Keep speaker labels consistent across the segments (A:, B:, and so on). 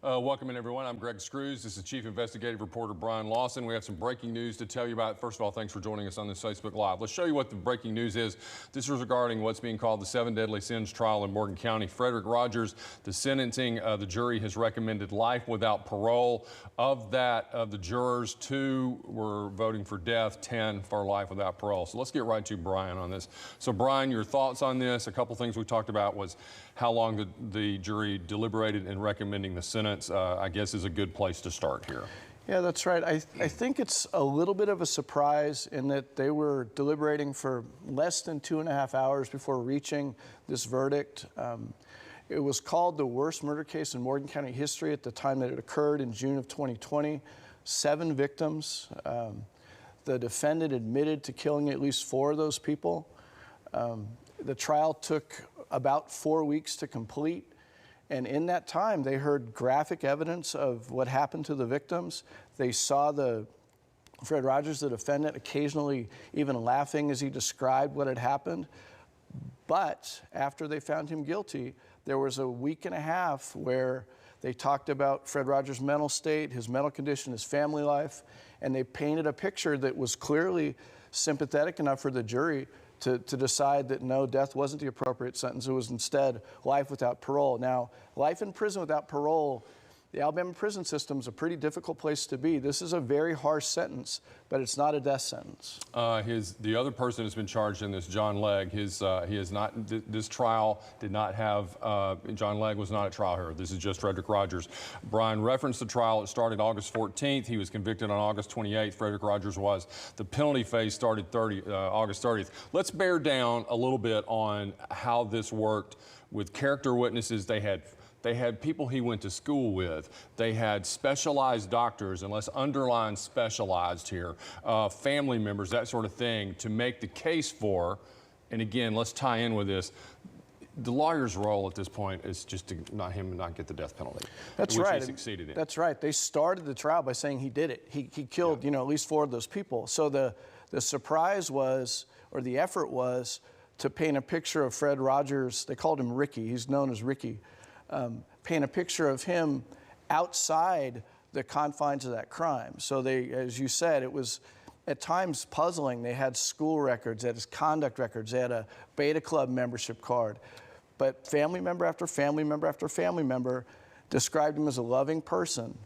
A: Welcome in, everyone. I'm Greg Screws. This is Chief Investigative Reporter Brian Lawson. We have some breaking news to tell you about. First of all, thanks for joining us on this Facebook Live. Let's show you what the breaking news is. This is regarding what's being called the 7 Deadly Sins trial in Morgan County. Frederick Rogers, the sentencing, the jury has recommended life without parole. Of the jurors, 2 were voting for death, 10 for life without parole. So let's get right to Brian on this. So Brian, your thoughts on this? A couple things we talked about was how long the jury deliberated in recommending the sentence. I guess is a good place to start here.
B: Yeah, that's right. I think it's a little bit of a surprise in that they were deliberating for less than 2.5 hours before reaching this verdict. It was called the worst murder case in Morgan County history at the time that it occurred in June of 2020. 7 victims. The defendant admitted to killing at least 4 of those people. The trial took about 4 weeks to complete. And in that time, they heard graphic evidence of what happened to the victims. They saw Fred Rogers, the defendant, occasionally even laughing as he described what had happened. But after they found him guilty, there was a week and a half where they talked about Fred Rogers' mental state, his mental condition, his family life, and they painted a picture that was clearly sympathetic enough for the jury to decide that no, death wasn't the appropriate sentence. It was instead life without parole. Now, life in prison without parole, the Alabama prison system is a pretty difficult place to be. This is a very harsh sentence, but it's not a death sentence.
A: The other person who's been charged in this, John Legg, this trial did not have, John Legg was not at trial here. This is just Frederick Rogers. Brian referenced the trial. It started August 14th. He was convicted on August 28th. Frederick Rogers was. The penalty phase started August 30th. Let's bear down a little bit on how this worked with character witnesses. They had people he went to school with. They had specialized doctors, and let's underline specialized here, family members, that sort of thing, to make the case for. And again, let's tie in with this. The lawyer's role at this point is just to not get the death penalty.
B: That's
A: which
B: right.
A: He succeeded in.
B: That's right. They started the trial by saying he did it. He killed, at least 4 of those people. So the surprise was, or the effort was, to paint a picture of Fred Rogers. They called him Ricky. He's known as Ricky. Paint a picture of him outside the confines of that crime. So they, as you said, it was at times puzzling. They had school records, they had his conduct records, they had a Beta Club membership card. But family member after family member after family member described him as a loving person,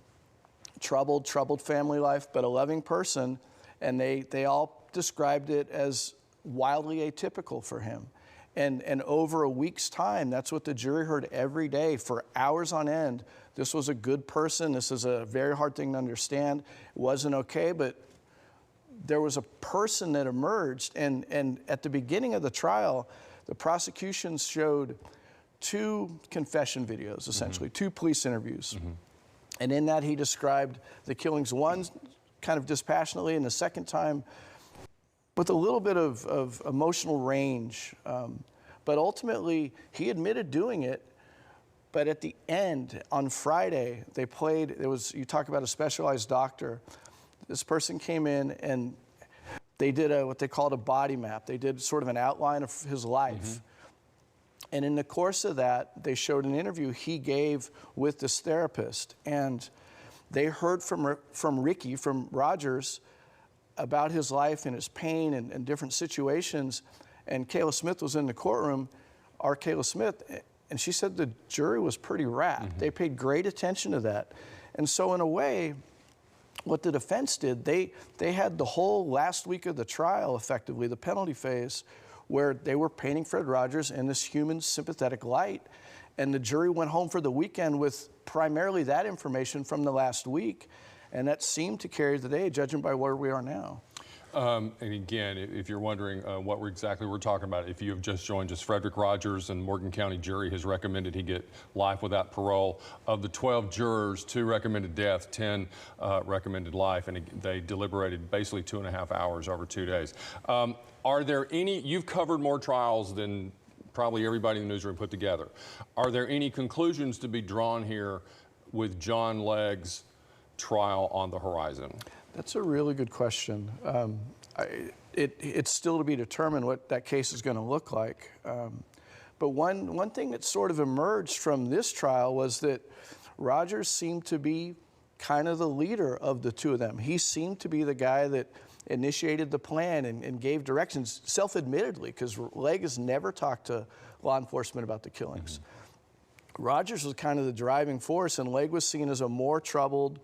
B: troubled family life, but a loving person. And they all described it as wildly atypical for him. And over a week's time, that's what the jury heard every day for hours on end. This was a good person. This is a very hard thing to understand. It wasn't okay, but there was a person that emerged. And at the beginning of the trial, the prosecution showed 2 confession videos, essentially, 2 police interviews. And in that, he described the killings, one kind of dispassionately, and the second time with a little bit of emotional range. But ultimately, he admitted doing it. But at the end, on Friday, they played, you talk about a specialized doctor. This person came in and they did what they called a body map. They did sort of an outline of his life. And in the course of that, they showed an interview he gave with this therapist. And they heard from Ricky, from Rogers, about his life and his pain and different situations. And Kayla Smith was in the courtroom, our Kayla Smith, and she said the jury was pretty rapt. They paid great attention to that. And so in a way, what the defense did, they had the whole last week of the trial, effectively, the penalty phase, where they were painting Fred Rogers in this human sympathetic light. And the jury went home for the weekend with primarily that information from the last week. And that seemed to carry the day, judging by where we are now.
A: And again, if you're wondering what exactly we're talking about, if you have just joined us, Frederick Rogers and Morgan County jury has recommended he get life without parole. Of the 12 jurors, 2 recommended death, 10 recommended life, and they deliberated basically 2.5 hours over 2 days. Are there any, you've covered more trials than probably everybody in the newsroom put together. Are there any conclusions to be drawn here with John Legg's trial on the horizon?
B: That's a really good question. It's still to be determined what that case is going to look like. But one thing that sort of emerged from this trial was that Rogers seemed to be kind of the leader of the two of them. He seemed to be the guy that initiated the plan and gave directions, self-admittedly, because Legg has never talked to law enforcement about the killings. Rogers was kind of the driving force, and Legg was seen as a more troubled,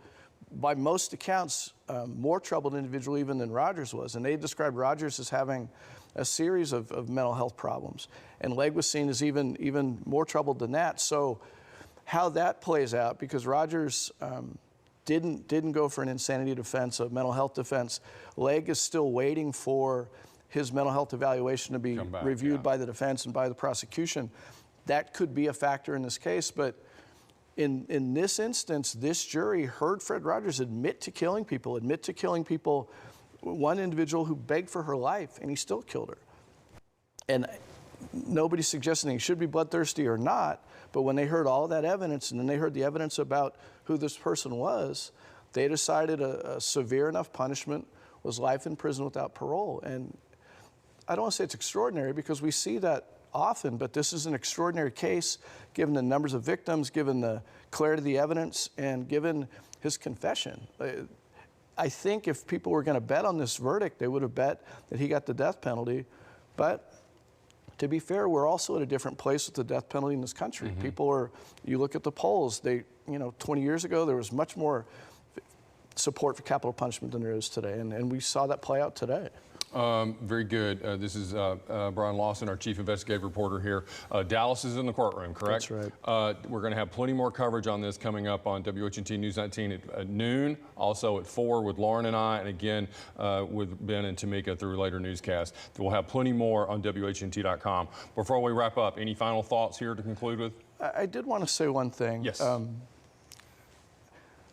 B: by most accounts, more troubled individual even than Rogers was. And they described Rogers as having a series of mental health problems. And Legg was seen as even more troubled than that. So how that plays out, because Rogers didn't go for an insanity defense, a mental health defense. Legg is still waiting for his mental health evaluation to be reviewed by the defense and by the prosecution. That could be a factor in this case, but in this instance, this jury heard Fred Rogers admit to killing people, one individual who begged for her life, and he still killed her. And nobody's suggesting he should be bloodthirsty or not, but when they heard all of that evidence, and then they heard the evidence about who this person was, they decided a severe enough punishment was life in prison without parole. And I don't want to say it's extraordinary, because we see that often, but this is an extraordinary case given the numbers of victims, given the clarity of the evidence, and given his confession. I think if people were going to bet on this verdict, they would have bet that he got the death penalty. But to be fair, we're also at a different place with the death penalty in this country. People are, you look at the polls, 20 years ago, there was much more support for capital punishment than there is today. And we saw that play out today.
A: Very good. This is Brian Lawson, our chief investigative reporter here. Dallas is in the courtroom, correct?
B: That's right.
A: We're going to have plenty more coverage on this coming up on WHNT News 19 at noon, also at 4 with Lauren and I, and again with Ben and Tamika through later newscasts. We'll have plenty more on WHNT.com. Before we wrap up, any final thoughts here to conclude with?
B: I did want to say one thing.
A: Yes.
B: I'm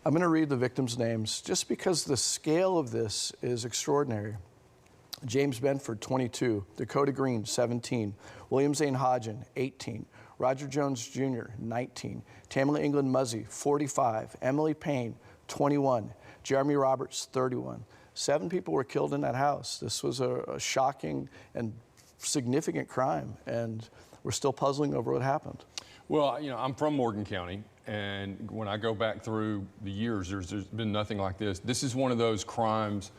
B: going to read the victims' names just because the scale of this is extraordinary. James Benford, 22. Dakota Green, 17. William Zane Hodgen, 18. Roger Jones Jr., 19. Tamala England Muzzy, 45. Emily Payne, 21. Jeremy Roberts, 31. 7 people were killed in that house. This was a shocking and significant crime, and we're still puzzling over what happened.
A: Well, I'm from Morgan County, and when I go back through the years, there's been nothing like this. This is one of those crimes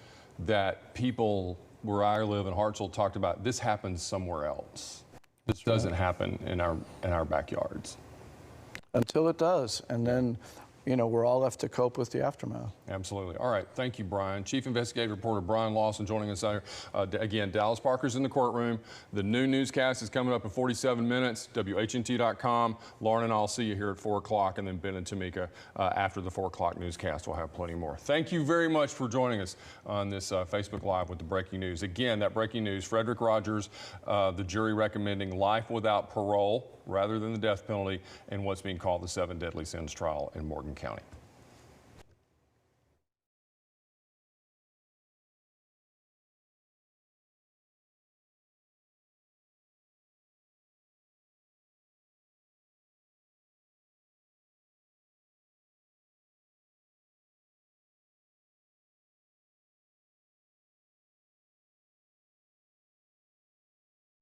A: that people where I live in Hartselle talked about. This happens somewhere else. This doesn't happen in our backyards. Until it does, and then we're all left to cope with the aftermath. Absolutely. All right. Thank you, Brian. Chief Investigative Reporter Brian Lawson joining us here. Again, Dallas Parker's in the courtroom. The new newscast is coming up in 47 minutes. WHNT.com. Lauren and I'll see you here at 4 o'clock, and then Ben and Tamika after the 4 o'clock newscast. We'll have plenty more. Thank you very much for joining us on this Facebook Live with the breaking news. Again, that breaking news, Frederick Rogers, the jury recommending life without parole rather than the death penalty in what's being called the 7 deadly sins trial in Morgan County.